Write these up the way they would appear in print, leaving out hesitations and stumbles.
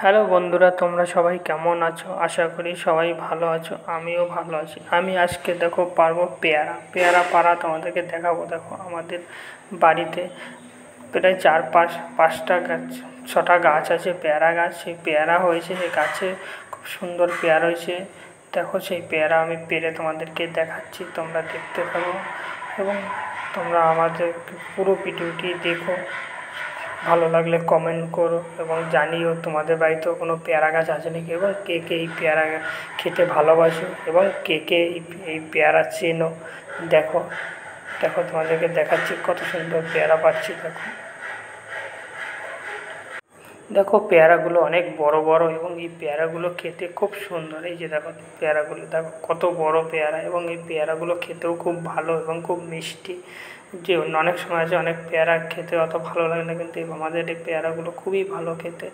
Hello বন্ধুরা, তোমরা সবাই কেমন আছো? আশা করি সবাই ভালো আছো। আমিও ভালো আছি। আমি আজকে দেখো পারবো পেয়ারা পাড়া তোমাদেরকে দেখাবো। দেখো আমাদের বাড়িতে প্রায় পাঁচটা গাছ, ছটা গাছ আছে পেয়ারা গাছ। সেই পেয়ারা হয়েছে, সেই গাছে খুব সুন্দর পেয়ারা হয়েছে। দেখো সেই পেয়ারা আমি পেরে তোমাদেরকে দেখাচ্ছি, তোমরা দেখতে থাকো এবং তোমরা আমাদের পুরো ভিডিওটি দেখো। ভালো লাগলে কমেন্ট করো এবং জানিও তোমাদের বাড়িতেও কোনো পেয়ারা গাছ আছে নাকি, এবং কে কে এই পেয়ারা খেতে ভালোবাসো এবং কে কে এই পেয়ারা চেনো। দেখো দেখো তোমাদেরকে দেখাচ্ছি কত সুন্দর পেয়ারা পাচ্ছি। দেখো দেখো পেয়ারাগুলো অনেক বড় বড় এবং এই পেয়ারাগুলো খেতে খুব সুন্দর। এই যে দেখো পেয়ারাগুলো, দেখো কত বড় পেয়ারা, এবং এই পেয়ারাগুলো খেতেও খুব ভালো এবং খুব মিষ্টি। যে অনেক সময় আছে অনেক পেয়ারা খেতে অত ভালো লাগে না, কিন্তু আমাদের এই পেয়ারাগুলো খুবই ভালো খেতে।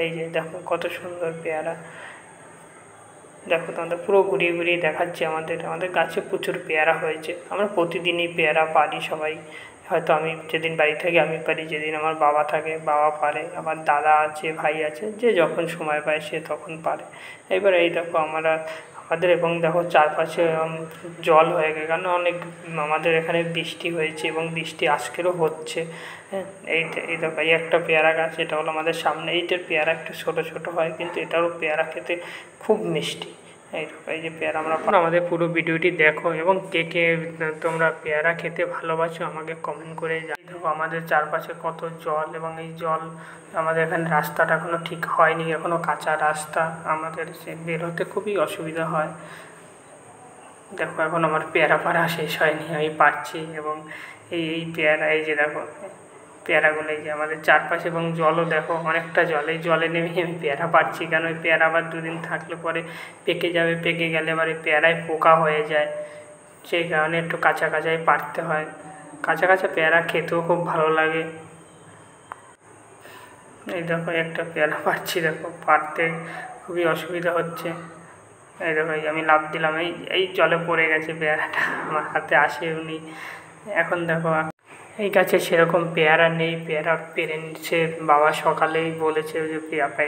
এই যে দেখো কত সুন্দর পেয়ারা। দেখো তোমাদের পুরো ঘুরিয়ে ঘুরিয়ে দেখাচ্ছি। আমাদের গাছে প্রচুর পেয়ারা হয়েছে। আমরা প্রতিদিনই পেয়ারা পারি সবাই। হয়তো আমি যেদিন বাড়ি থাকি আমি পারি, যেদিন আমার বাবা থাকে বাবা পারে, আমার দাদা আছে, ভাই আছে, যে যখন সময় পায় সে তখন পারে। এবার এই দেখো আমাদের এবং দেখো চারপাশে জল হয়ে গেছে, কারণ অনেক আমাদের এখানে বৃষ্টি হয়েছে এবং বৃষ্টি আজকেরও হচ্ছে। হ্যাঁ, এই দেখো এই একটা পেয়ারা গাছ, এটা হলো আমাদের সামনে। এইটার পেয়ারা একটু ছোটো ছোটো হয়, কিন্তু এটারও পেয়ারা খেতে খুব মিষ্টি। এই যে পেয়ারা আমরা আমাদের পুরো ভিডিওটি দেখো এবং কে কে তোমরা পেয়ারা খেতে ভালোবাসো আমাকে কমেন্ট করে দেখো আমাদের চারপাশে কত জল, এবং এই জল আমাদের এখানে রাস্তাটা এখনও ঠিক হয়নি, এখনও কাঁচা রাস্তা, আমাদের সে বের হতে খুবই অসুবিধা হয়। দেখো এখন আমার পেয়ারা পাড়া শেষ হয়নি, আমি পারছি। এবং এই পেয়ারা, এই যে দেখো পেয়ারাগুলো, এই যে আমাদের চারপাশে, এবং জলও দেখো অনেকটা জল। এই জলে নেমে আমি পেয়ারা পাচ্ছি, কারণ ওই পেয়ারা আবার দুদিন থাকলে পরে পেকে যাবে, পেকে গেলে এবার এই পেয়ারায় পোকা হয়ে যায়। সেই কারণে একটু কাঁচা কাঁচাই পারতে হয়। কাঁচা কাঁচা পেয়ারা খেতেও খুব ভালো লাগে। এই দেখো একটা পেয়ারা পাচ্ছি, দেখো পারতে খুবই অসুবিধা হচ্ছে। এই দেখো এই আমি লাফ দিলাম, এই জলে পড়ে গেছে পেয়ারাটা, আমার হাতে আসেনি। এখন দেখো এই গাছে সেরকম পেয়ারা নেই, পেয়ারা পেরে নিচ্ছে বাবা, সকালেই বলেছে যে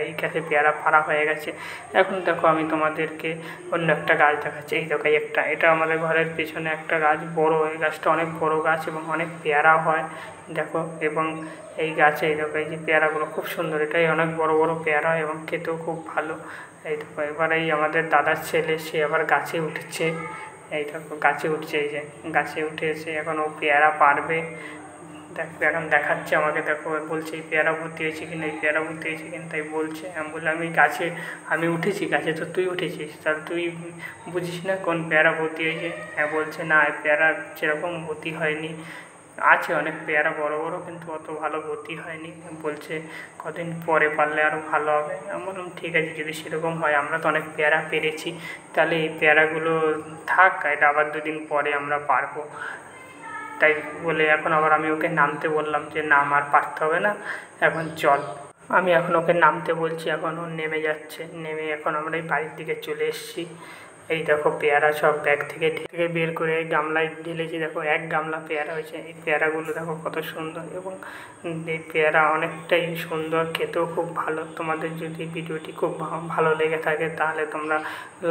এই গাছে পেয়ারা পাড়া হয়ে গেছে। এখন দেখো আমি তোমাদেরকে অন্য একটা গাছ দেখাচ্ছি। এই দেখো এটা আমাদের ঘরের পেছনে একটা গাছ, বড়, এই গাছটা অনেক বড় গাছ এবং অনেক পেয়ারা হয়। দেখো এবং এই গাছে এই দেখো এই যে পেয়ারাগুলো খুব সুন্দর, এটাই অনেক বড় বড় পেয়ারা এবং খেতেও খুব ভালো। এই দেখো এবার এই আমাদের দাদার ছেলে, সে আবার গাছে উঠেছে। এই দেখো গাছে উঠছে, এই যে গাছে উঠে এসে এখন ও পেয়ারা পারবে। দেখো এখন দেখাচ্ছে আমাকে, দেখো বলছে এই পেয়ারা ভর্তি হয়েছে কিনা, এই পেয়ারা ভর্তি হয়েছে কিনা, তাই বলছে। আমি বললাম আমি গাছে আমি উঠেছি, গাছে তো তুই উঠেছিস, তাহলে তুই বুঝিস না কোন পেয়ারা ভর্তি হয়েছে? হ্যাঁ, বলছে না পেয়ারা সেরকম ভর্তি হয়নি, আছে অনেক পেয়ারা বড় বড়, কিন্তু অত ভালো ভর্তি হয়নি। বলছে কদিন পরে পারলে আরও ভালো হবে। আমি বললাম ঠিক আছে, যদি সেরকম হয়, আমরা তো অনেক পেয়ারা পেরেছি, তাহলে এই পেয়ারাগুলো থাক, এটা আবার দুদিন পরে আমরা পারবো। তাই বলে এখন আবার আমি ওকে নামতে বললাম যে নাম, আর পারতে হবে না, এখন চল। আমি এখন ওকে নামতে বলছি, এখন ও নেমে যাচ্ছে। নেমে এখন আমরা এই বাড়ির দিকে চলে এসেছি। এই দেখো পেয়ারা সব ব্যাগ থেকে বের করে গামলায় ঢেলেছি। দেখো এক গামলা পেয়ারা হয়েছে। এই পেয়ারাগুলো দেখো কত সুন্দর, এবং এই পেয়ারা অনেকটাই সুন্দর, খেতেও খুব ভালো। তোমাদের যদি ভিডিওটি খুব ভালো লেগে থাকে তাহলে তোমরা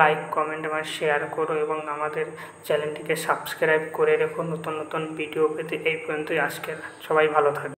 লাইক, কমেন্ট এবং শেয়ার করো, এবং আমাদের চ্যানেলটিকে সাবস্ক্রাইব করে রেখো নতুন নতুন ভিডিও পেতে। এই পর্যন্তই আজকের, সবাই ভালো থাকবে।